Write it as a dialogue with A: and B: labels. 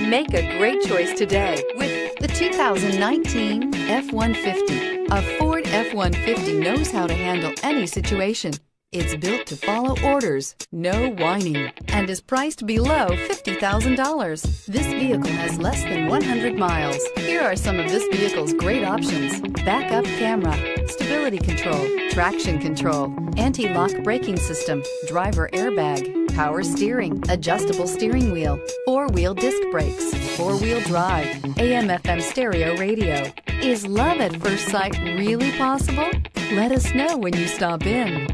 A: Make a great choice today with the 2019 F-150. A Ford F-150 knows how to handle any situation. It's built to follow orders, no whining, and is priced below $50,000. This vehicle has less than 100 miles. Here are some of this vehicle's great options: backup camera, stability control, traction control, anti-lock braking system, driver airbag, power steering, adjustable steering wheel, four-wheel disc brakes, four-wheel drive, AM/FM stereo radio. Is love at first sight really possible? Let us know when you stop in.